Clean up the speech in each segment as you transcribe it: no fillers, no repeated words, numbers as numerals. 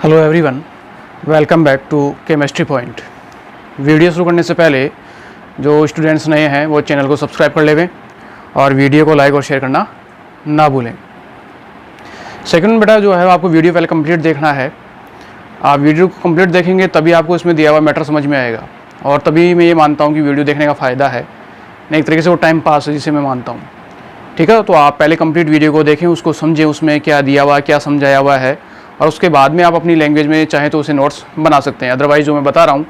Hello everyone, welcome back to chemistry point. Video शुरू करने से पहले जो स्टूडेंट्स नए हैं वो चैनल को सब्सक्राइब कर लेवें और वीडियो को लाइक और शेयर करना ना भूलें। सेकंड बेटा जो है आपको वीडियो पहले कंप्लीट देखना है। आप वीडियो को कंप्लीट देखेंगे तभी आपको इसमें दिया हुआ मैटर समझ में आएगा और तभी मैं ये मानता हूँ कि वीडियो देखने का फ़ायदा है, नहीं एक तरीके से वो टाइम पास है जिसे मैं मानता हूँ। ठीक है, तो आप पहले कंप्लीट वीडियो को देखें, उसको समझें, उसमें क्या दिया हुआ क्या समझाया हुआ है और उसके बाद में आप अपनी लैंग्वेज में चाहें तो उसे नोट्स बना सकते हैं। अदरवाइज़ जो मैं बता रहा हूँ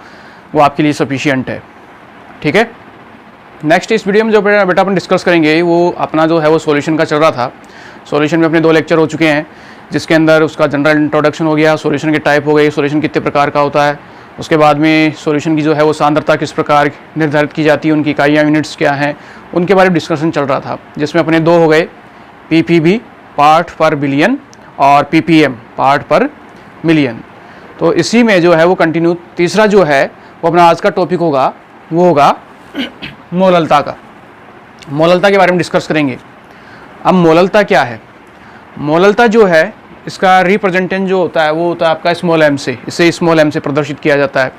वो आपके लिए सफिशिएंट है। ठीक है, नेक्स्ट इस वीडियो में जो बेटा अपन डिस्कस करेंगे वो अपना जो है वो सॉल्यूशन का चल रहा था। सॉल्यूशन में अपने 2 लेक्चर हो चुके हैं, जिसके अंदर उसका जनरल इंट्रोडक्शन हो गया, सॉल्यूशन के टाइप हो गए, सॉल्यूशन कितने प्रकार का होता है, उसके बाद में सॉल्यूशन की जो है वो सांद्रता किस प्रकार निर्धारित की जाती है, उनकी इकाइयाँ यूनिट्स क्या हैं, उनके बारे में डिस्कशन चल रहा था। जिसमें अपने 2 हो गए, पीपीबी पार्ट पर बिलियन और पीपीएम पार्ट पर मिलियन। तो इसी में जो है वो कंटिन्यू तीसरा जो है वो अपना आज का टॉपिक होगा, वो होगा मोललता का। मोललता के बारे में डिस्कस करेंगे। अब मोललता क्या है? मोललता जो है इसका रिप्रेजेंटेशन जो होता है वो होता है आपका स्मॉल एम से, इसे स्मॉल एम से प्रदर्शित किया जाता है।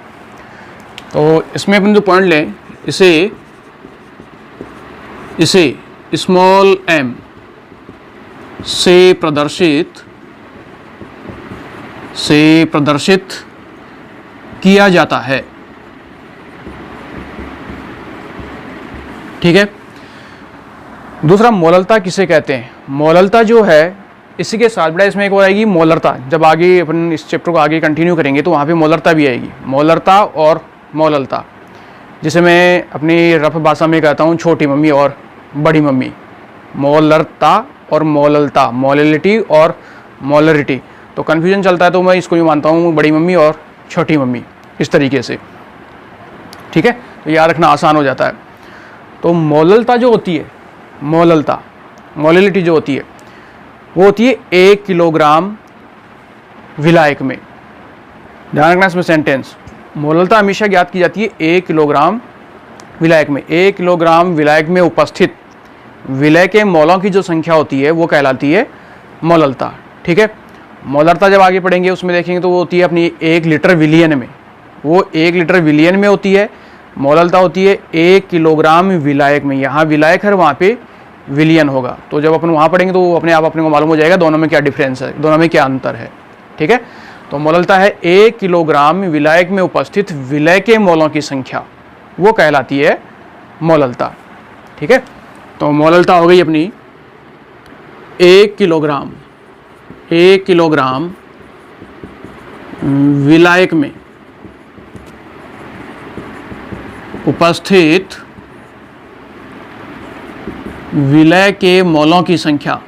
तो इसमें अपन जो पॉइंट लें, इसे स्मॉल एम से प्रदर्शित किया जाता है। ठीक है, दूसरा मोललता किसे कहते हैं? मोललता जो है इसी के साथ बेटा इसमें एक और आएगी मोलरता। जब आगे अपन इस चैप्टर को आगे कंटिन्यू करेंगे तो वहाँ पे मोलरता भी आएगी। मोलरता और मोललता, जिसे मैं अपनी रफ भाषा में कहता हूँ छोटी मम्मी और बड़ी मम्मी। मोलरता और मोललता, मोललिटी और मोलरिटी। तो कन्फ्यूजन चलता है तो मैं इसको भी मानता हूँ बड़ी मम्मी और छोटी मम्मी, इस तरीके से। ठीक है, तो याद रखना आसान हो जाता है। तो मोललता जो होती है, मोललता मोललिटी जो होती है वो होती है 1 किलोग्राम विलायक में। ध्यान रखना इसमें सेंटेंस। मोललता हमेशा ज्ञात की जाती है 1 किलोग्राम विलायक में। 1 किलोग्राम विलायक में उपस्थित विलय के मोलों की जो संख्या होती है वो कहलाती है मोललता। ठीक है, मोलरता जब आगे पढ़ेंगे उसमें देखेंगे तो वो होती है अपनी 1 लीटर विलियन में। वो 1 लीटर विलियन में होती है। मोललता होती है 1 किलोग्राम विलायक में। यहाँ विलायक है, वहाँ पे विलियन होगा। तो जब अपन वहाँ पढ़ेंगे तो अपने आप अपने को मालूम हो जाएगा दोनों में क्या डिफरेंस है, दोनों में क्या अंतर है। ठीक है, तो मोललता है 1 किलोग्राम विलायक में उपस्थित विलय के मोलों की संख्या, वो कहलाती है मोललता। ठीक है, तो मोललता हो गई अपनी 1 किलोग्राम विलायक में उपस्थित विलय के मोलों की संख्या,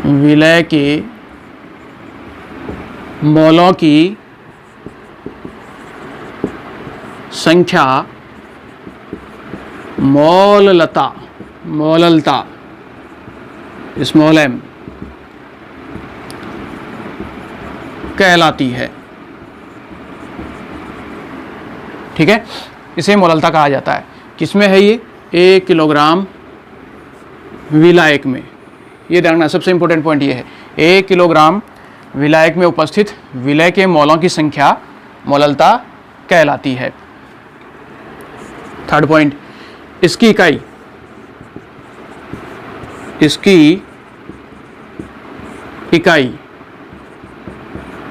विलय के मोलों की संख्या मोललता स्मॉल एम कहलाती है। ठीक है, इसे मोललता कहा जाता है। किसमें है ये? 1 किलोग्राम विलायक में। ये ध्यान, सबसे इंपॉर्टेंट पॉइंट ये है, 1 किलोग्राम विलायक में उपस्थित विलय के मोलों की संख्या मोललता कहलाती है। थर्ड पॉइंट, इसकी इकाई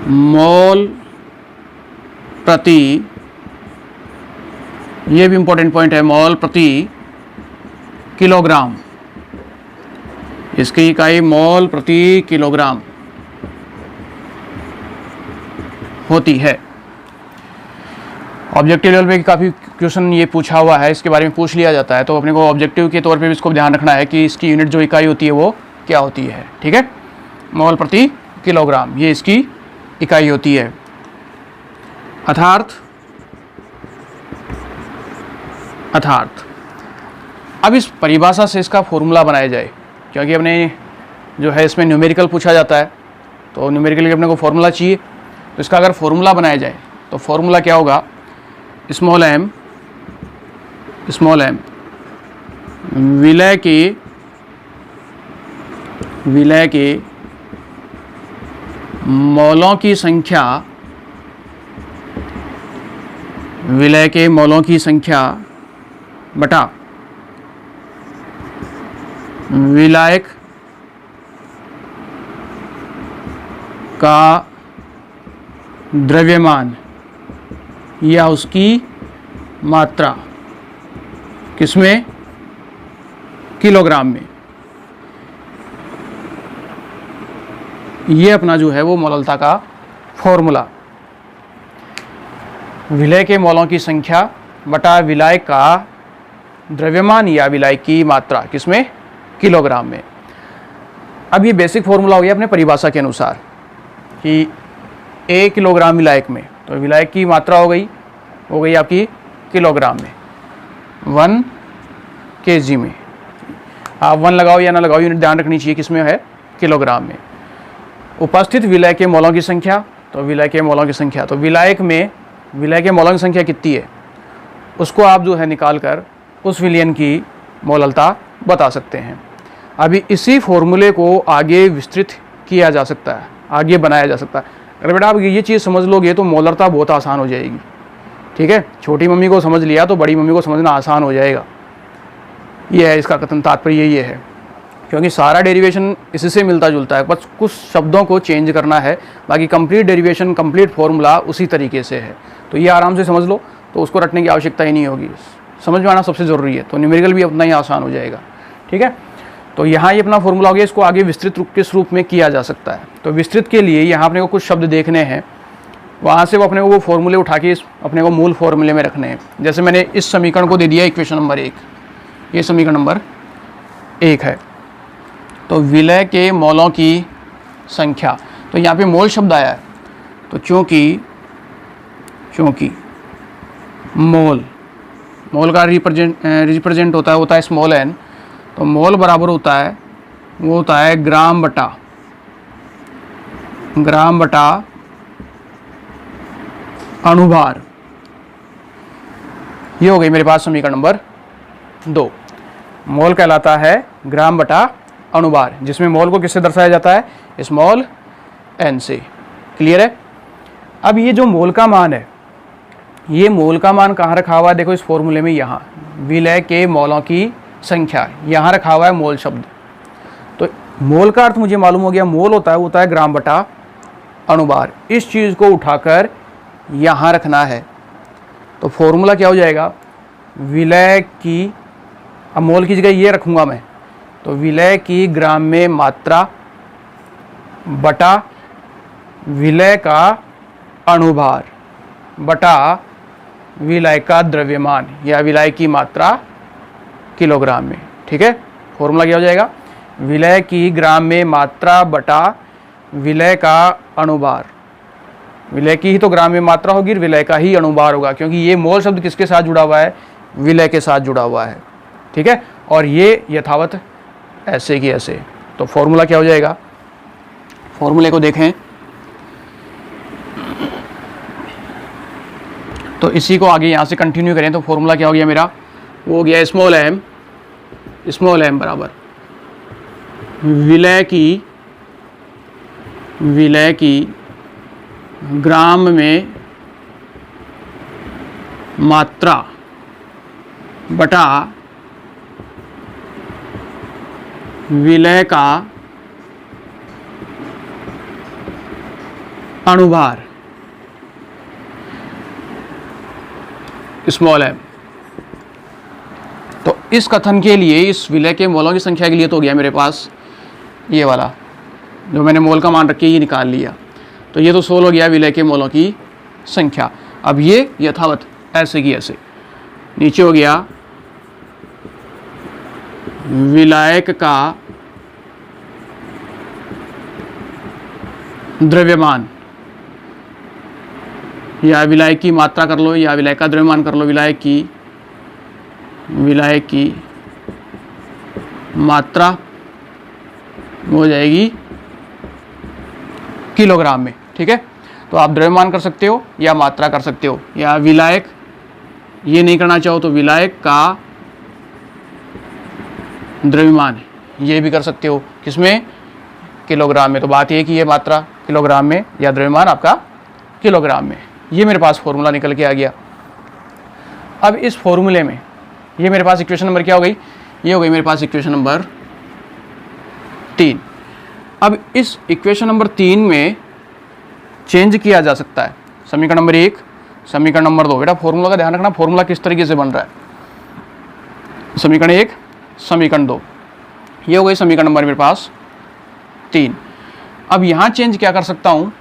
मोल प्रति, ये भी इंपॉर्टेंट पॉइंट है, मोल प्रति किलोग्राम। इसकी इकाई मोल प्रति किलोग्राम होती है। ऑब्जेक्टिव लेवल पे काफ़ी क्वेश्चन ये पूछा हुआ है, इसके बारे में पूछ लिया जाता है, तो अपने को ऑब्जेक्टिव के तौर पे भी इसको ध्यान रखना है कि इसकी यूनिट जो इकाई होती है वो क्या होती है। ठीक है, मोल प्रति किलोग्राम ये इसकी इकाई होती है। अर्थात अब इस परिभाषा से इसका फॉर्मूला बनाया जाए, क्योंकि अपने जो है इसमें न्यूमेरिकल पूछा जाता है, तो न्यूमेरिकल के अपने को फॉर्मूला चाहिए। तो इसका अगर फॉर्मूला बनाया जाए तो फॉर्मूला क्या होगा? स्मॉल एम विलय के मोलों की संख्या, विलय के मोलों की संख्या बटा विलायक का द्रव्यमान या उसकी मात्रा, किसमें? किलोग्राम में। ये अपना जो है वो मोललता का फॉर्मूला, विलय के मोलों की संख्या बटा विलाय का द्रव्यमान या विलाय की मात्रा, किसमें? किलोग्राम में। अब ये बेसिक फॉर्मूला हो गया अपने परिभाषा के अनुसार कि 1 किलोग्राम विलायक में, तो विलायक की मात्रा हो गई आपकी किलोग्राम में, 1 kg में। आप 1 लगाओ या ना लगाओ, यूनिट ध्यान रखनी चाहिए किसमें है? किलोग्राम में। उपस्थित विलय के मोलों की संख्या, तो विलय के मोलों की संख्या, तो विलायक में विलय के मोलों की संख्या कितनी है उसको आप जो है निकाल कर उस विलयन की मोललता बता सकते हैं। अभी इसी फॉर्मूले को आगे विस्तृत किया जा सकता है, आगे बनाया जा सकता है। अगर बेटा आप ये चीज़ समझ लोगे तो मोलरता बहुत आसान हो जाएगी। ठीक है, छोटी मम्मी को समझ लिया तो बड़ी मम्मी को समझना आसान हो जाएगा। ये है इसका कथन तात्पर्य, ये है, क्योंकि सारा डेरिवेशन इसी से मिलता जुलता है, बस कुछ शब्दों को चेंज करना है, बाकी कंप्लीट डेरिवेशन, कंप्लीट फॉर्मूला उसी तरीके से है। तो ये आराम से समझ लो, तो उसको रटने की आवश्यकता ही नहीं होगी, समझ में आना सबसे ज़रूरी है, तो न्यूमेरिकल भी उतना ही आसान हो जाएगा। ठीक है, तो यहाँ ये अपना फॉर्मूला हो गया, इसको आगे विस्तृत रूप किस रूप में किया जा सकता है। तो विस्तृत के लिए यहाँ अपने को कुछ शब्द देखने हैं, वहाँ से वो अपने को वो फॉर्मूले उठा के अपने को मूल फॉर्मूले में रखने हैं। जैसे मैंने इस समीकरण को दे दिया इक्वेशन नंबर 1, ये समीकरण नंबर 1 है। तो विलय के मोलों की संख्या, तो यहाँ पे मोल शब्द आया है, तो चूँकि मोल का रिप्रेजेंट होता है स्मॉल n, तो मोल बराबर होता है ग्राम बटा अणुभार। ये हो गई मेरे पास समीकरण नंबर 2। मोल कहलाता है ग्राम बटा अणुभार, जिसमें मोल को किससे दर्शाया जाता है? स्मॉल n से। क्लियर है? अब ये जो मोल का मान है, ये मोल का मान कहाँ रखा हुआ है? देखो इस फॉर्मूले में, यहाँ विलय के मोलों की संख्या, यहाँ रखा हुआ है मोल शब्द। तो मोल का अर्थ मुझे मालूम हो गया, मोल होता है ग्राम बटा अणुभार। इस चीज़ को उठाकर यहाँ रखना है, तो फॉर्मूला क्या हो जाएगा? विलय की, अब मोल की जगह ये रखूँगा मैं, तो विलय की ग्राम में मात्रा बटा विलय का अणुभार बटा विलय का द्रव्यमान या विलय की मात्रा किलोग्राम में। ठीक है, फॉर्मूला क्या हो जाएगा? विलय की ग्राम में मात्रा बटा विलय का अणुभार। विलय की ही तो ग्राम में मात्रा होगी, विलय का ही अणुभार होगा, क्योंकि ये मोल शब्द किसके साथ जुड़ा हुआ है? विलय के साथ जुड़ा हुआ है। ठीक है, और ये यथावत ऐसे की ऐसे। तो फॉर्मूला क्या हो जाएगा? फॉर्मूले को देखें, तो इसी को आगे यहाँ से कंटिन्यू करें, तो फॉर्मूला क्या हो गया मेरा? वो हो गया स्मॉल m बराबर विलय की ग्राम में मात्रा बटा विलय का अणुभार स्मॉल m। तो इस कथन के लिए, इस विलय के मोलों की संख्या के लिए तो हो गया मेरे पास ये वाला, जो मैंने मोल का मान रख के ये निकाल लिया। तो ये तो सोल हो गया विलय के मोलों की संख्या। अब ये यथावत ऐसे की ऐसे। नीचे हो गया विलायक का द्रव्यमान या विलायक की मात्रा कर लो, या विलायक का द्रव्यमान कर लो। विलायक की मात्रा हो जाएगी किलोग्राम में। ठीक है, तो आप द्रव्यमान कर सकते हो या मात्रा कर सकते हो, या विलायक, ये नहीं करना चाहो तो विलायक का द्रव्यमान ये भी कर सकते हो। किसमें? किलोग्राम में। तो बात ये कि ये मात्रा किलोग्राम में या द्रव्यमान आपका किलोग्राम में। ये मेरे पास फॉर्मूला निकल के आ गया। अब इस फॉर्मूले में ये मेरे पास इक्वेशन नंबर क्या हो गई, ये हो गई मेरे पास इक्वेशन नंबर 3। अब इस इक्वेशन नंबर 3 में चेंज किया जा सकता है समीकरण नंबर 1, समीकरण नंबर 2। बेटा फॉर्मूला का ध्यान रखना, फॉर्मूला किस तरीके से बन रहा है। समीकरण 1, समीकरण 2, ये हो गई समीकरण नंबर मेरे पास 3। अब यहाँ चेंज क्या कर सकता हूँ,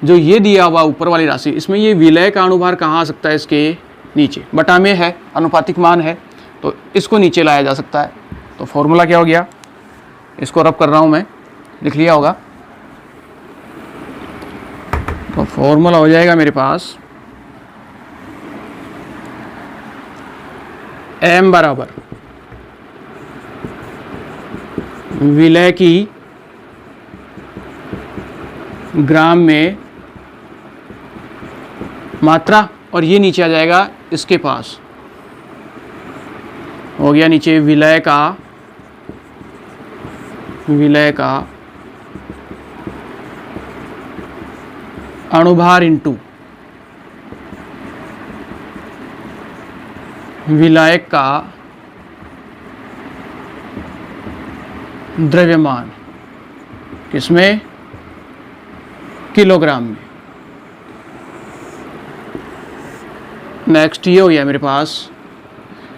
जो ये दिया हुआ ऊपर वाली राशि, इसमें ये विलय का अनुभार कहाँ आ सकता है, इसके नीचे बटा में है, अनुपातिक मान है, तो इसको नीचे लाया जा सकता है। तो फॉर्मूला क्या हो गया, इसको रब कर रहा हूँ मैं, लिख लिया होगा। तो फॉर्मूला हो जाएगा मेरे पास m बराबर विलय की ग्राम में मात्रा, और ये नीचे आ जाएगा इसके पास, हो गया नीचे विलय का अणुभार इंटू विलायक का द्रव्यमान, किसमें, किलोग्राम में। नेक्स्ट ये हो गया मेरे पास,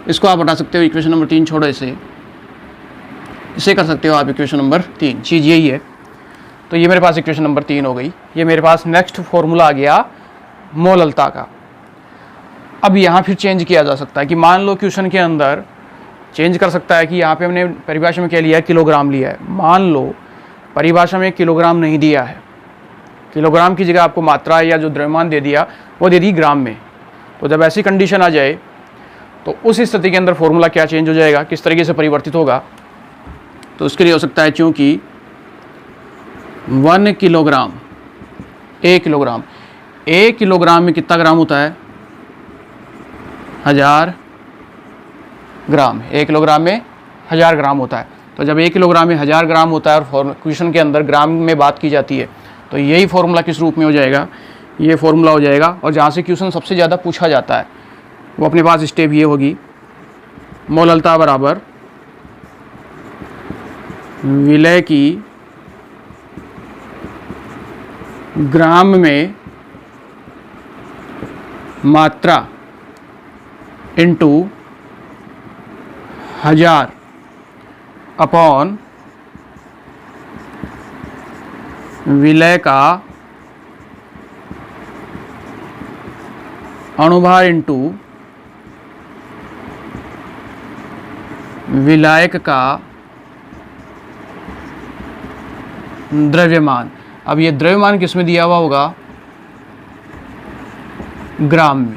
इसको आप हटा सकते हो, इक्वेशन नंबर 3 छोड़ो, इसे कर सकते हो आप इक्वेशन नंबर 3, चीज़ यही है। तो ये मेरे पास इक्वेशन नंबर 3 हो गई। ये मेरे पास नेक्स्ट फॉर्मूला आ गया मोललता का। अब यहाँ फिर चेंज किया जा सकता है कि मान लो क्वेश्चन के अंदर चेंज कर सकता है कि यहाँ पे हमने परिभाषा में क्या लिया है, किलोग्राम लिया है। मान लो परिभाषा में किलोग्राम नहीं दिया है, किलोग्राम की जगह आपको मात्रा या जो द्रव्यमान दे दिया वो दे दी ग्राम में। तो जब ऐसी कंडीशन आ जाए तो उस स्थिति के अंदर फॉर्मूला क्या चेंज हो जाएगा, किस तरीके से परिवर्तित होगा। तो उसके लिए हो सकता है, चूँकि 1 किलोग्राम, 1 किलोग्राम, 1 किलोग्राम में कितना ग्राम होता है, 1000 ग्राम। 1 किलोग्राम में 1000 ग्राम होता है। तो जब 1 किलोग्राम में 1000 ग्राम होता है और क्वेश्चन के अंदर ग्राम में बात की जाती है, तो यही फॉर्मूला किस रूप में हो जाएगा, ये फॉर्मूला हो जाएगा। और जहाँ से क्वेश्चन सबसे ज़्यादा पूछा जाता है वो अपने पास स्टेप ये होगी, मोललता बराबर विलय की ग्राम में मात्रा इंटू 1000 अपॉन विलय का अणुभार इंटू विलायक का द्रव्यमान। अब ये द्रव्यमान किस में दिया हुआ होगा, ग्राम में।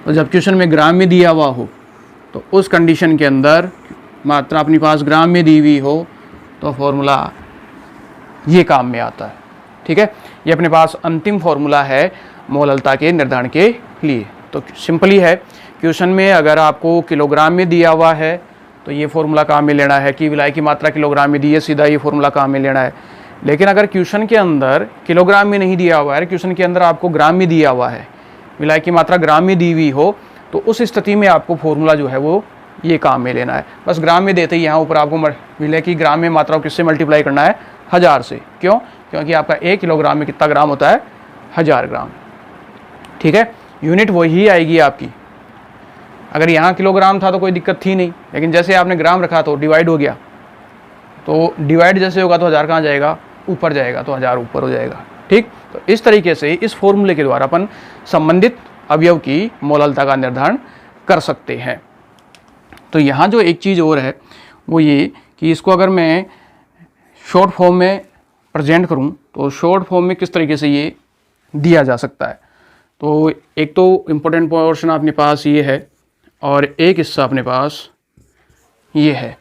तो जब क्वेश्चन में ग्राम में दिया हुआ हो तो उस कंडीशन के अंदर मात्रा अपने पास ग्राम में दी हुई हो तो फॉर्मूला ये काम में आता है। ठीक है, ये अपने पास अंतिम फॉर्मूला है मोललता के निर्धारण के लिए। तो सिंपली है, क्वेश्चन में अगर आपको किलोग्राम में दिया हुआ है तो ये फॉर्मूला काम में लेना है कि विलायक की मात्रा किलोग्राम में दी है, सीधा ये फॉर्मूला काम में लेना है। लेकिन अगर क्वेश्चन के अंदर किलोग्राम में नहीं दिया हुआ है, क्वेश्चन के अंदर आपको ग्राम में दिया हुआ है, विलायक की मात्रा ग्राम में दी हुई हो, तो उस स्थिति में आपको फॉर्मूला जो है वो ये काम में लेना है। बस ग्राम में देते ही यहाँ ऊपर आपको विलय की ग्राम में मात्रा को किससे मल्टीप्लाई करना है, 1000 से। क्यों? क्योंकि आपका 1 किलोग्राम में कितना ग्राम होता है, 1000 ग्राम। ठीक है, यूनिट वही आएगी आपकी। अगर यहाँ किलोग्राम था तो कोई दिक्कत थी नहीं, लेकिन जैसे आपने ग्राम रखा तो डिवाइड हो गया, तो डिवाइड जैसे होगा तो 1000 कहाँ जाएगा, ऊपर जाएगा, तो 1000 ऊपर हो जाएगा। ठीक, तो इस तरीके से इस फॉर्मूले के द्वारा अपन संबंधित अवयव की मोललता का निर्धारण कर सकते हैं। तो यहाँ जो एक चीज़ और है वो ये कि इसको अगर मैं शॉर्ट फॉर्म में प्रेजेंट करूँ तो शॉर्ट फॉर्म में किस तरीके से ये दिया जा सकता है। तो एक तो इम्पोर्टेंट पोर्शन अपने पास ये है और एक हिस्सा अपने पास ये है।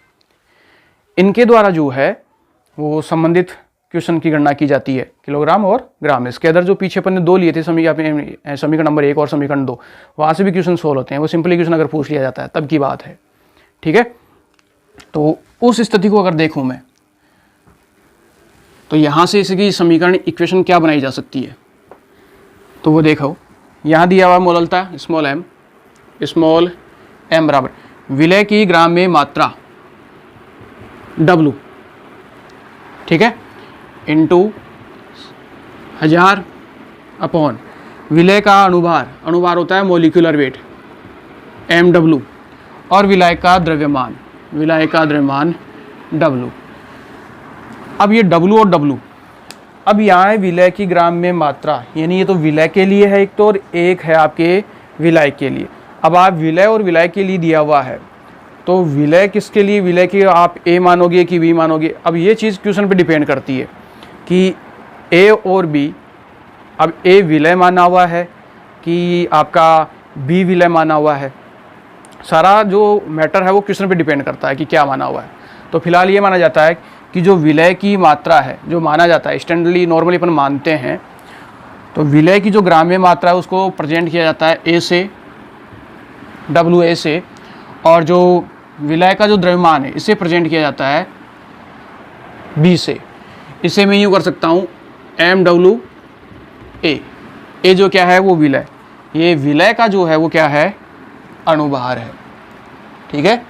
इनके द्वारा जो है वो संबंधित क्वेश्चन की गणना की जाती है, किलोग्राम और ग्राम। इसके अंदर जो पीछे अपन ने 2 लिए थे, समीकरण नंबर 1 और समीकरण 2, वहाँ से भी क्वेश्चन सोल्व होते हैं। वो सिंपली क्वेश्चन अगर पूछ लिया जाता है तब की बात है। ठीक है, तो उस स्थिति को अगर देखूँ मैं तो यहाँ से इसकी समीकरण इक्वेशन क्या बनाई जा सकती है, तो वो देखो यहाँ दिया हुआ मोललता स्मॉल m बराबर विलय की ग्राम में मात्रा W, ठीक है, इंटू 1000 अपॉन विलय का अनुभार होता है मोलिकुलर वेट mw और विलय का द्रव्यमान W। अब ये W और W, अब यहाँ है विलय की ग्राम में मात्रा, यानी ये तो विलय के लिए है एक तो, और एक है आपके विलय के लिए। अब आप विलय और विलय के लिए दिया हुआ है, तो विलय किसके लिए, विलय की आप A मानोगे कि B मानोगे। अब ये चीज़ क्वेश्चन पे डिपेंड करती है कि A और B, अब A विलय माना हुआ है कि आपका B विलय माना हुआ है। सारा जो मैटर है वो क्वेश्चन पे डिपेंड करता है कि क्या माना हुआ है। तो फिलहाल ये माना जाता है कि जो विलय की मात्रा है, जो माना जाता है स्टैंडर्डली नॉर्मली अपन मानते हैं, तो विलय की जो ग्राम में मात्रा है उसको प्रेजेंट किया जाता है A से, WA से, और जो विलय का जो द्रव्यमान है इसे प्रेजेंट किया जाता है B से। इसे मैं यूँ कर सकता हूँ MWA, A जो क्या है वो विलय, ये विलय का जो है वो क्या है, अणुभार है, ठीक है,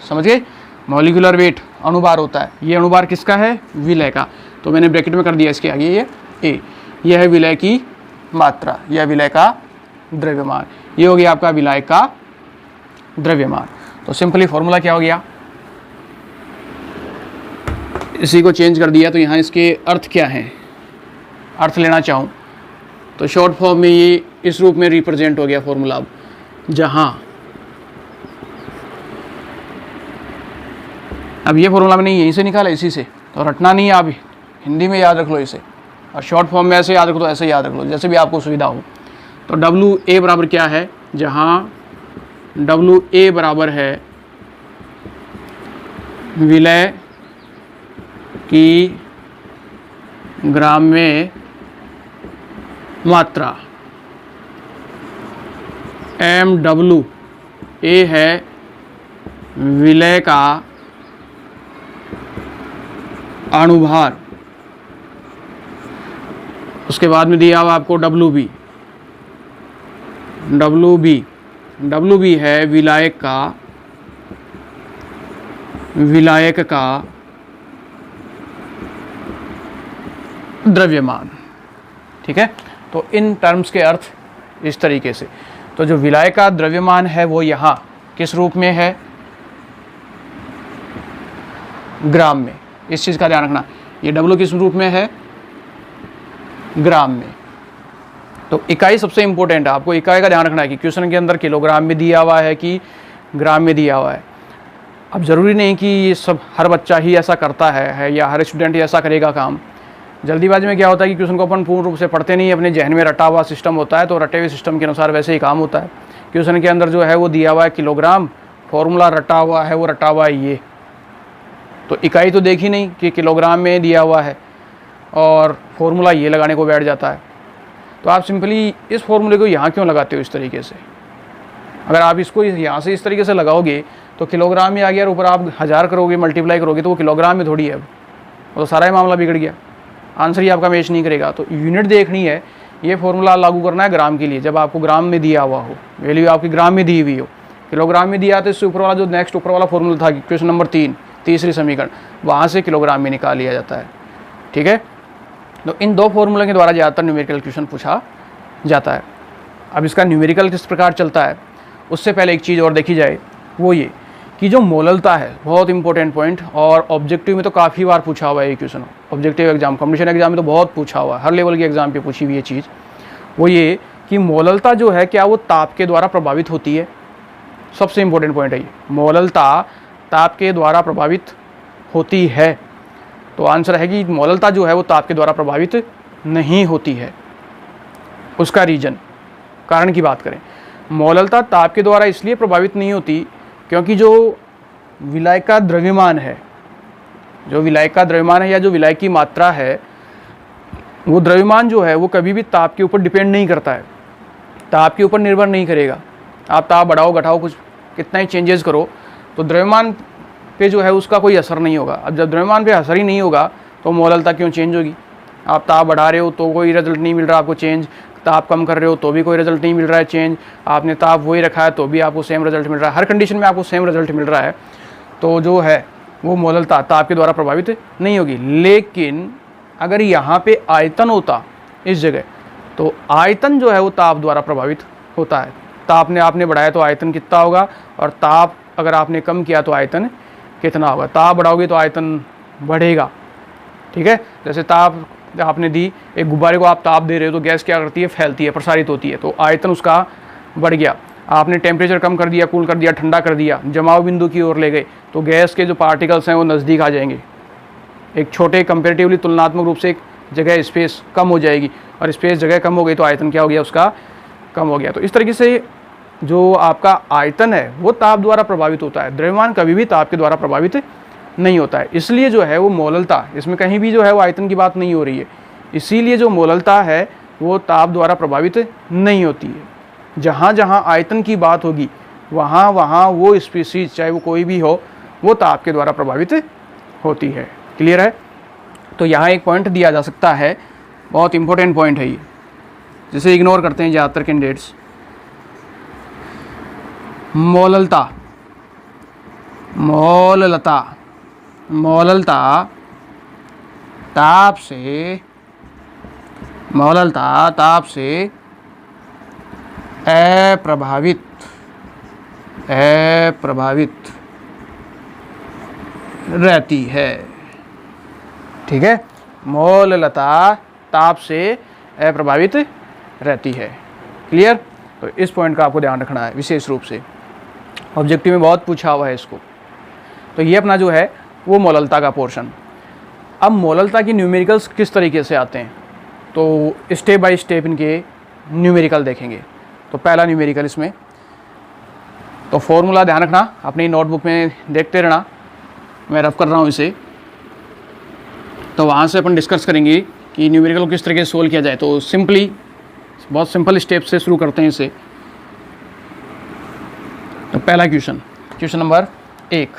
समझ गए। मॉलिक्यूलर वेट अणुभार होता है, ये अणुभार किसका है, विलय का, तो मैंने ब्रैकेट में कर दिया इसके आगे ये A, यह है विलय की मात्रा, यह विलय का द्रव्यमान, ये हो गया आपका विलय का द्रव्यमान। तो सिंपली फॉर्मूला क्या हो गया, इसी को चेंज कर दिया, तो यहाँ इसके अर्थ क्या हैं, अर्थ लेना चाहूँ तो शॉर्ट फॉर्म में ये इस रूप में रिप्रेजेंट हो गया फॉर्मूला। अब ये फॉर्मूला मैंने यहीं से निकाला, इसी से, तो रटना नहीं है, आप हिंदी में याद रख लो इसे, और शॉर्ट फॉर्म में ऐसे याद रख लो, ऐसे याद रख लो, जैसे भी आपको सुविधा हो। तो WA बराबर क्या है, जहाँ WA बराबर है विलय की ग्राम में मात्रा, MWA है विलय का अणुभार, उसके बाद में दिया हुआ आपको WB है विलायक का द्रव्यमान, ठीक है। तो इन टर्म्स के अर्थ इस तरीके से, तो जो विलायक का द्रव्यमान है वो यहाँ किस रूप में है, ग्राम में, इस चीज़ का ध्यान रखना, ये W किस रूप में है, ग्राम में। तो इकाई सबसे इंपॉर्टेंट है, आपको इकाई का ध्यान रखना है कि क्वेश्चन के अंदर किलोग्राम में दिया हुआ है कि ग्राम में दिया हुआ है। अब ज़रूरी नहीं कि ये सब हर बच्चा ही ऐसा करता है या हर स्टूडेंट ही ऐसा करेगा काम। जल्दीबाजी में क्या होता है कि क्वेश्चन को अपन पूर्ण रूप से पढ़ते नहीं, अपने जहन में रटा हुआ सिस्टम होता है, तो रटे हुए सिस्टम के अनुसार वैसे ही काम होता है। क्वेश्चन के अंदर जो है वो दिया हुआ है किलोग्राम, फॉर्मूला रटा हुआ है, वो रटा हुआ है ये, तो इकाई तो देखी नहीं कि किलोग्राम में दिया हुआ है और फॉर्मूला ये लगाने को बैठ जाता है। तो आप सिंपली इस फॉर्मूले को यहाँ क्यों लगाते हो इस तरीके से, अगर आप इसको यहाँ से इस तरीके से लगाओगे तो किलोग्राम में आ गया और ऊपर आप 1000 करोगे, मल्टीप्लाई करोगे, तो वो किलोग्राम में थोड़ी है, वो तो सारा ही मामला बिगड़ गया, आंसर ही आपका मैच नहीं करेगा। तो यूनिट देखनी है, ये फॉर्मूला लागू करना है ग्राम के लिए, जब आपको ग्राम में दिया हुआ हो, वैल्यू आपकी ग्राम में दी हुई हो। किलोग्राम में दिया तो इससे ऊपर वाला जो नेक्स्ट ऊपर वाला फॉर्मूला था क्वेश्चन नंबर 3, तीसरी समीकरण, वहाँ से किलोग्राम में निकाल लिया जाता है, ठीक है। तो इन दो फॉर्मूले के द्वारा ज़्यादातर न्यूमेरिकल क्वेश्चन पूछा जाता है। अब इसका न्यूमेरिकल किस प्रकार चलता है, उससे पहले एक चीज़ और देखी जाए, वो ये कि जो मोललता है, बहुत इंपॉर्टेंट पॉइंट, और ऑब्जेक्टिव में तो काफ़ी बार पूछा हुआ है ये question, objective exam, competition exam में तो बहुत पूछा हुआ है, हर लेवल के एग्जाम पे पूछी हुई ये चीज़, वो ये कि मोललता जो है क्या वो ताप के द्वारा प्रभावित होती है। सबसे इंपॉर्टेंट पॉइंट है ये, मोललता ताप के द्वारा प्रभावित होती है। तो आंसर है कि मोललता जो है वो ताप के द्वारा प्रभावित नहीं होती है। उसका रीजन, कारण की बात करें, मोललता ताप के द्वारा इसलिए प्रभावित नहीं होती क्योंकि जो विलाय का द्रव्यमान है, या जो विलाय की मात्रा है, वो द्रव्यमान जो है वो कभी भी ताप के ऊपर डिपेंड नहीं करता है, ताप के ऊपर निर्भर नहीं करेगा। आप ताप बढ़ाओ घटाओ, कुछ कितना ही चेंजेस करो, तो द्रव्यमान पे जो है उसका कोई असर नहीं होगा। अब जब द्रव्यमान पे असर ही नहीं होगा तो मोललता क्यों चेंज होगी? आप ताप बढ़ा रहे हो तो कोई रिजल्ट नहीं मिल रहा आपको चेंज, ताप कम कर रहे हो तो भी कोई रिजल्ट नहीं मिल रहा है चेंज, आपने ताप वही रखा है तो भी आपको सेम रिजल्ट मिल रहा है, हर कंडीशन में आपको सेम रिजल्ट मिल रहा है, तो जो है वो मोललता ताप के द्वारा प्रभावित नहीं होगी। लेकिन अगर यहाँ पे आयतन होता इस जगह, तो आयतन जो है वो ताप द्वारा प्रभावित होता है। ताप ने आपने बढ़ाया तो आयतन कितना होगा, और ताप अगर आपने कम किया तो आयतन कितना होगा। ताप बढ़ाओगे तो आयतन बढ़ेगा, ठीक है। जैसे ताप आपने दी, एक गुब्बारे को आप ताप दे रहे हो तो गैस क्या करती है, फैलती है, प्रसारित होती है, तो आयतन उसका बढ़ गया। आपने टेम्परेचर कम कर दिया, कूल कर दिया, ठंडा कर दिया, जमाव बिंदु की ओर ले गए, तो गैस के जो पार्टिकल्स हैं वो नज़दीक आ जाएंगे, एक छोटे कंपेरेटिवली तुलनात्मक रूप से एक जगह स्पेस कम हो जाएगी, और स्पेस जगह कम हो गई तो आयतन क्या हो गया, उसका कम हो गया। तो इस तरीके से जो आपका आयतन है वो ताप द्वारा प्रभावित होता है, द्रव्यमान कभी भी ताप के द्वारा प्रभावित नहीं होता है। इसलिए जो है वो मोललता, इसमें कहीं भी जो है वो आयतन की बात नहीं हो रही है, इसीलिए जो मोललता है वो ताप द्वारा प्रभावित नहीं होती है। जहाँ जहाँ आयतन की बात होगी वहाँ वहाँ वो स्पीसीज, चाहे वो कोई भी हो, वो ताप के द्वारा प्रभावित होती है। क्लियर है? तो यहाँ एक पॉइंट दिया जा सकता है, बहुत इंपॉर्टेंट पॉइंट है ये, जिसे इग्नोर करते हैं ज़्यादातर कैंडिडेट्स। मोललता, मोललता, मोललता ताप से, मोललता ताप से अप्रभावित, अप्रभावित रहती है, ठीक है। मोललता ताप से अप्रभावित रहती है। क्लियर? तो इस पॉइंट का आपको ध्यान रखना है विशेष रूप से, ऑब्जेक्टिव में बहुत पूछा हुआ है इसको। तो ये अपना जो है वो मोललता का पोर्शन। अब मोललता की न्यूमेरिकल्स किस तरीके से आते हैं, तो स्टेप बाय स्टेप इनके न्यूमेरिकल देखेंगे। तो पहला न्यूमेरिकल इसमें, तो फॉर्मूला ध्यान रखना, अपनी नोटबुक में देखते रहना, मैं रफ कर रहा हूँ इसे, तो वहाँ से अपन डिस्कस करेंगे कि न्यूमेरिकल को किस तरीके से सोल्व किया जाए। तो सिंपली, बहुत सिंपल स्टेप से शुरू करते हैं इसे। तो पहला क्वेश्चन, क्वेश्चन नंबर 1,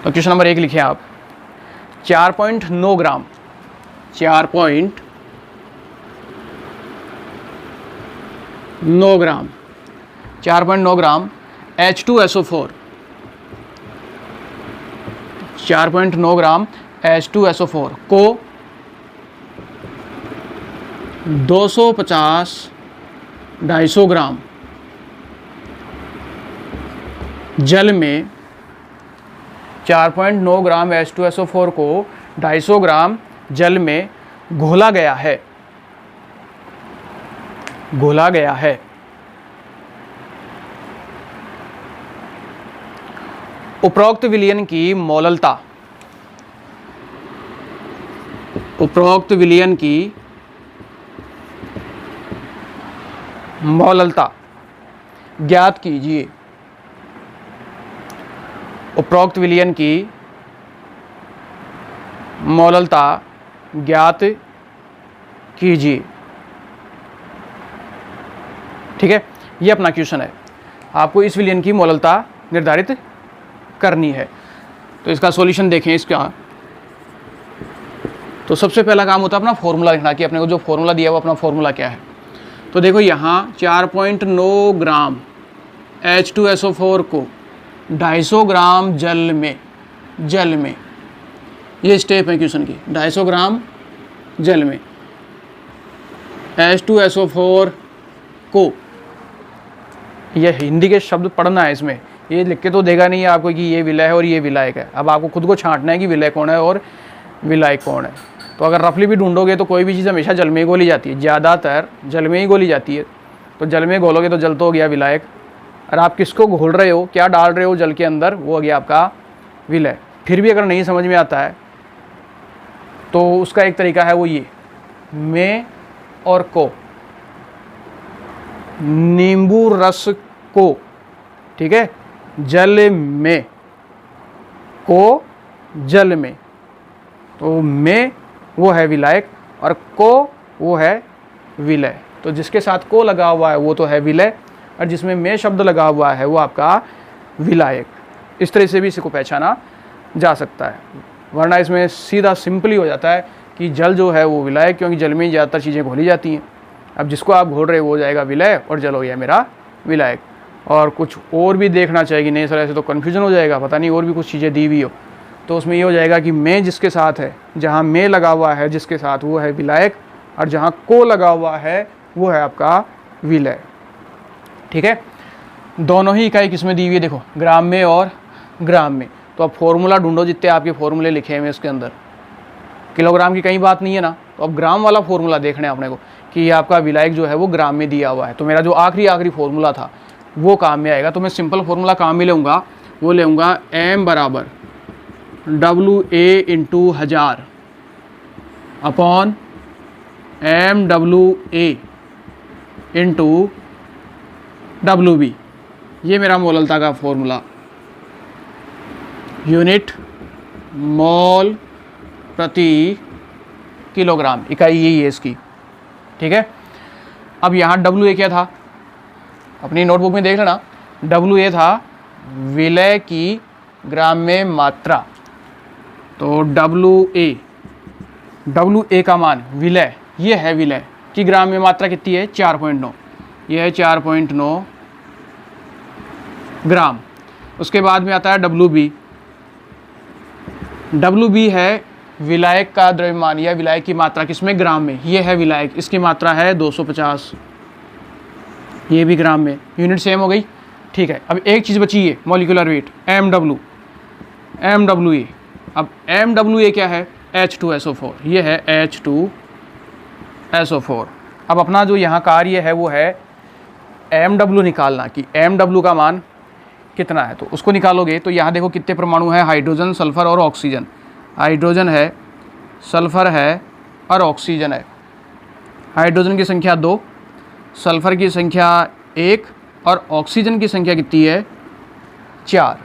तो क्वेश्चन नंबर 1 लिखिए आप, 4.9 ग्राम, 4.9 ग्राम, 4.9 ग्राम H2SO4, 4.9 ग्राम H2SO4 को 250-250 ग्राम जल में, 4.9 ग्राम H2SO4 को 250 ग्राम जल में घोला गया है, घोला गया है। उपरोक्त विलयन की मोललता, उपरोक्त विलयन की मोललता ज्ञात कीजिए, उपरोक्त विलयन की मोललता ज्ञात कीजिए, ठीक है। ये अपना क्वेश्चन है, आपको इस विलयन की मोललता निर्धारित करनी है। तो इसका सॉल्यूशन देखें इसका। तो सबसे पहला काम होता है अपना फॉर्मूला लिखना, कि अपने को जो फॉर्मूला दिया वो अपना फॉर्मूला क्या है। तो देखो यहाँ 4.9 ग्राम H2SO4 को 250 ग्राम जल में, जल में, ये स्टेप है क्वेश्चन की, 250 ग्राम जल में H2SO4 को, यह हिंदी के शब्द पढ़ना है इसमें, ये लिख के तो देगा नहीं है आपको कि ये विलय है और ये विलायक है। अब आपको खुद को छांटना है कि विलय कौन है और विलायक कौन है। तो अगर रफली भी ढूंढोगे तो कोई भी चीज़ हमेशा जल में ही घोली जाती है, ज़्यादातर जल में ही घोली जाती है। तो जल में घोलोगे तो जल तो हो गया विलायक, और आप किसको घोल रहे हो, क्या डाल रहे हो जल के अंदर, वो हो गया आपका विलय। फिर भी अगर नहीं समझ में आता है तो उसका एक तरीका है वो ये, में और को, नींबू रस को, ठीक है, जल में, को जल में, तो में वो है विलायक और को वो है विलय। तो जिसके साथ को लगा हुआ है वो तो है विलय, और जिसमें में शब्द लगा हुआ है वो आपका विलायक। इस तरह से भी इसी को पहचाना जा सकता है। वरना इसमें सीधा सिंपली हो जाता है कि जल जो है वो विलय, क्योंकि जल में ज़्यादातर चीज़ें घोली जाती हैं। अब जिसको आप घोल रहे हो वो हो जाएगा विलय और जल हो गया मेरा विलायक। और कुछ और भी देखना चाहिए, नहीं सर ऐसे तो कन्फ्यूजन हो जाएगा, पता नहीं और भी कुछ चीज़ें दी हुई हो, तो उसमें ये हो जाएगा कि में जिसके साथ है, जहाँ में लगा हुआ है जिसके साथ वो है विलायक, और जहाँ को लगा हुआ है वो है आपका विलय। ठीक है, दोनों ही इकाई किस में दी हुई है, देखो ग्राम में और ग्राम में। तो अब फॉर्मूला ढूंढो, जितने आपके फॉर्मूले लिखे हुए इसके अंदर, किलोग्राम की कहीं बात नहीं है ना, तो अब ग्राम वाला फॉर्मूला देखना है अपने को कि ये आपका विलायक जो है वो ग्राम में दिया हुआ है। तो मेरा जो आखिरी फॉर्मूला था वो काम में आएगा, तो मैं सिंपल फॉर्मूला काम में लूँगा, वो लेऊँगा m बराबर WA into 1000 upon MWA into WB। ये मेरा मोललता का फॉर्मूला, यूनिट मोल प्रति किलोग्राम, इकाई यही है इसकी। ठीक है, अब यहाँ WA क्या था, अपनी नोटबुक में देख लेना, WA था विलय की ग्राम में मात्रा। तो WA का मान विलय, ये है विलय की ग्राम में मात्रा कितनी है 4.9, ये है 4.9 ग्राम। उसके बाद में आता है WB है विलायक का द्रव्यमान या विलायक की मात्रा किसमें, ग्राम में। ये है विलायक, इसकी मात्रा है 250, ये भी ग्राम में, यूनिट सेम हो गई। ठीक है, अब एक चीज़ बची है मॉलिक्यूलर वेट MWA। अब MWA क्या है, H2SO4, ये है H2SO4। अब अपना जो यहाँ कार्य है वो है MW निकालना, कि MW का मान कितना है, तो उसको निकालोगे तो यहाँ देखो कितने परमाणु हैं, हाइड्रोजन, सल्फर और ऑक्सीजन। हाइड्रोजन है, सल्फर है और ऑक्सीजन है। हाइड्रोजन की संख्या 2, सल्फर की संख्या 1 और ऑक्सीजन की संख्या कितनी है 4।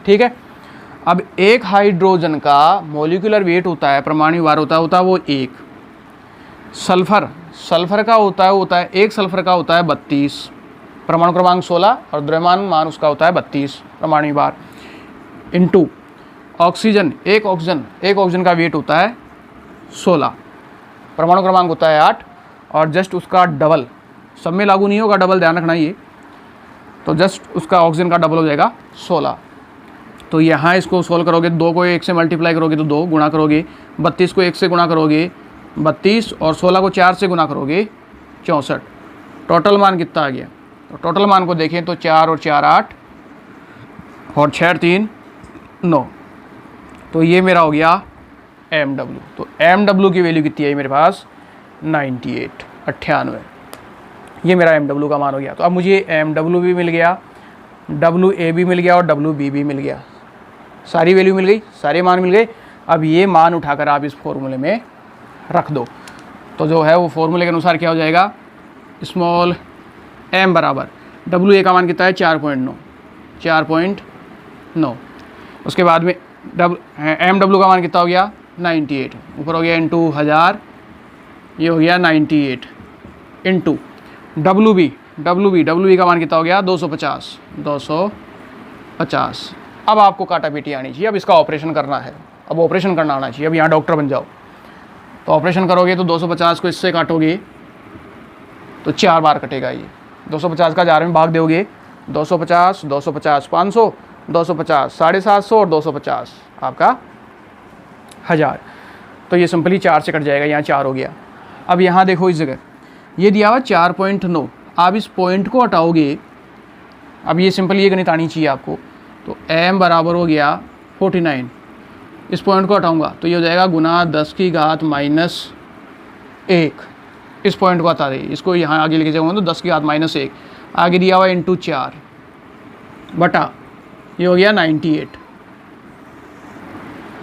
ठीक है, अब एक हाइड्रोजन का मॉलिक्यूलर वेट होता है, परमाणु भार होता है वो 1। सल्फर का होता है एक सल्फर का होता है 32, परमाणु क्रमांक 16 और द्रव्यमान मान उसका होता है 32 परमाणु भार, इनटू ऑक्सीजन, एक ऑक्सीजन का वेट होता है 16, परमाणु क्रमांक होता है 8 और जस्ट उसका डबल, सब में लागू नहीं होगा डबल, ध्यान रखना ये, तो जस्ट उसका ऑक्सीजन का डबल हो जाएगा 16। तो यहाँ इसको सोल्व करोगे, 2 को 1 से मल्टीप्लाई करोगे तो 2 गुणा करोगे, 32 को 1 से गुणा करोगे 32 और 16 को 4 से गुणा करोगे 64। टोटल मान कितना आ गया, तो टोटल मान को देखें तो 4 और 4 8 और 6 और 3 9, तो ये मेरा हो गया MW। तो MW की वैल्यू कितनी है मेरे पास 98, ये मेरा MW का मान हो गया। तो अब मुझे MW भी मिल गया, WA भी मिल गया और WB भी मिल गया, सारी वैल्यू मिल गई, सारे मान मिल गए। अब ये मान उठाकर आप इस फॉर्मूले में रख दो, तो जो है वो फॉर्मूले के अनुसार क्या हो जाएगा, स्मॉल m बराबर WA का मान कितना है 4.9। उसके बाद में MW का मान कितना हो गया 98, ऊपर हो गया इंटू 1000, ये हो गया 98 इंटू WB का मान कितना हो गया 250। अब आपको काटा पीटी आनी चाहिए, अब इसका ऑपरेशन करना है, अब ऑपरेशन करना आना चाहिए। अब यहाँ डॉक्टर बन जाओ, तो ऑपरेशन करोगे तो 250 को इससे काटोगे तो 4 बार कटेगा। ये 250 का 4 में भाग दोगे, 250 500 250 750 और 250 आपका 1000, तो ये सिंपली 4 से कट जाएगा, यहाँ 4 हो गया। अब यहाँ देखो इस जगह ये दिया हुआ 4.9, आप इस पॉइंट को हटाओगे, अब ये सिंपल ये गणित आनी चाहिए आपको, तो m बराबर हो गया 49, इस पॉइंट को हटाऊंगा तो ये हो जाएगा गुना 10 की घात -1, इस पॉइंट को हटा दे, इसको यहाँ आगे लेके जाऊँगा तो 10 की घात -1 आगे दिया हुआ इंटू 4 बटा, ये हो गया 98।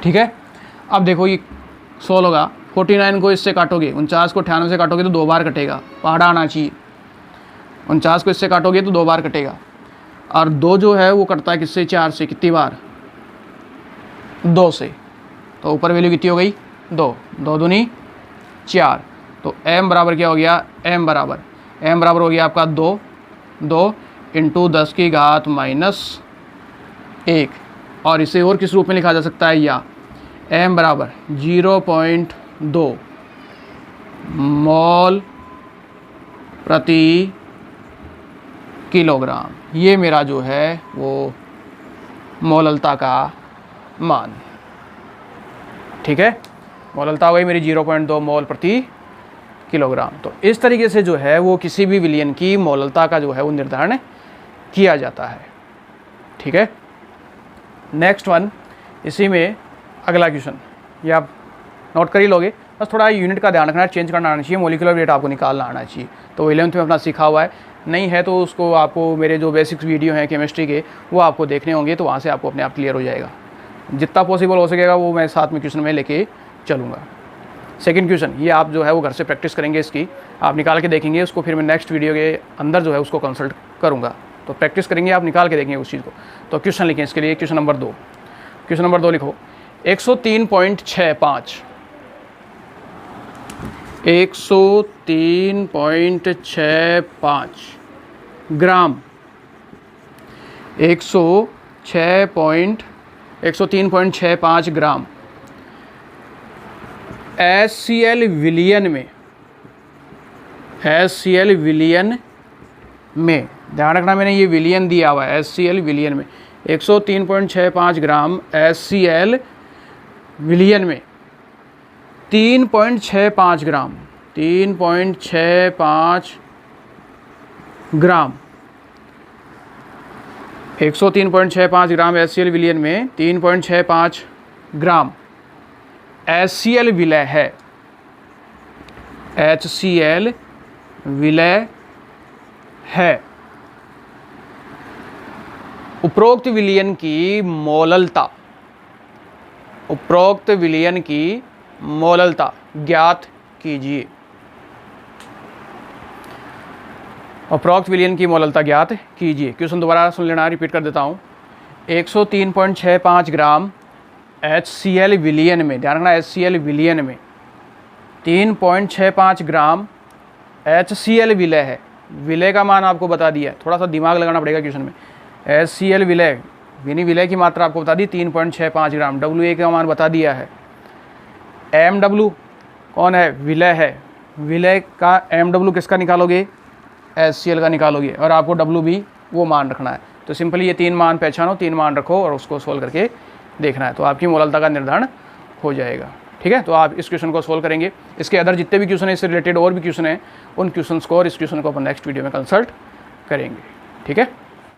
ठीक है, अब देखो ये सोल्व होगा, 49 को इससे काटोगे, 49 को 98 से काटोगे तो 2 बार कटेगा, पहाड़ा आना चाहिए, 49 को इससे काटोगे तो 2 बार कटेगा, और 2 जो है वो कटता है किससे 4 से, कितनी बार 2 से, तो ऊपर वैल्यू कितनी हो गई 2 दूनी 4, तो m बराबर क्या हो गया, m बराबर हो गया आपका 2 इंटू 10 की घात -1, और इसे और किस रूप में लिखा जा सकता है, या m बराबर 0.2 मोल प्रति किलोग्राम, ये मेरा जो है वो मोललता का मान। ठीक है, मोललता हो गई मेरी 0.2 मोल प्रति किलोग्राम। तो इस तरीके से जो है वो किसी भी विलयन की मोललता का जो है वो निर्धारण किया जाता है। ठीक है, नेक्स्ट वन, इसी में अगला क्वेश्चन, ये आप नोट कर ही लोगे, बस थोड़ा यूनिट का ध्यान रखना, चेंज करना आना चाहिए, मोलिकुलर वेट आपको निकालना आना चाहिए। तो 11th में अपना सीखा हुआ है, नहीं है तो उसको आपको मेरे जो बेसिक्स वीडियो हैं केमिस्ट्री के वो आपको देखने होंगे, तो वहाँ से आपको अपने आप क्लियर हो जाएगा। जितना पॉसिबल हो सकेगा वो मैं साथ में क्वेश्चन में लेके चलूँगा। सेकंड क्वेश्चन, ये आप जो है वो घर से प्रैक्टिस करेंगे, इसकी आप निकाल के देखेंगे, उसको फिर मैं नेक्स्ट वीडियो के अंदर जो है उसको कंसल्ट करूँगा। तो प्रैक्टिस करेंगे, आप निकाल के देखेंगे उस चीज़ को। तो क्वेश्चन लिखें इसके लिए, क्वेश्चन नंबर 2। क्वेश्चन नंबर 2 लिखो, 103.65 103.65 ग्राम 103.65 ग्राम HCl विलियन में, HCl विलियन में, ध्यान रखना मैंने ये विलियन दिया हुआ है, HCl विलियन में 103.65 ग्राम HCl विलियन में 3.65 ग्राम 3.65 ग्राम 103.65 ग्राम HCl विलियन में 3.65 ग्राम HCl विलय है, HCl विलय है। उपरोक्त विलयन की मोललता, उपरोक्त विलयन की मोललता ज्ञात कीजिए। उपरोक्त विलयन की मोललता ज्ञात कीजिए। क्वेश्चन दोबारा सुन लेना, रिपीट कर देता हूँ। 103.65 ग्राम HCl विलयन में, ध्यान रखना HCl विलयन में 3.65 ग्राम HCl विलय है। विलय का मान आपको बता दिया, थोड़ा सा दिमाग लगाना पड़ेगा क्वेश्चन में। HCl विलय, विलय की मात्रा आपको बता दी 3.65 ग्राम, WA का मान बता दिया है। MW कौन है, विलय है, विलय का MW किसका निकालोगे, HCl का निकालोगे, और आपको WB वो मान रखना है। तो सिंपली ये 3 मान पहचानो, 3 मान रखो और उसको सोल्व करके देखना है, तो आपकी मोललता का निर्धारण हो जाएगा। ठीक है, तो आप इस क्वेश्चन को सोल्व करेंगे। इसके अदर जितने भी क्वेश्चन हैं, इससे रिलेटेड और भी क्वेश्चन हैं, उन क्वेश्चन को और इस क्वेश्चन को अपन नेक्स्ट वीडियो में कंसल्ट करेंगे। ठीक है।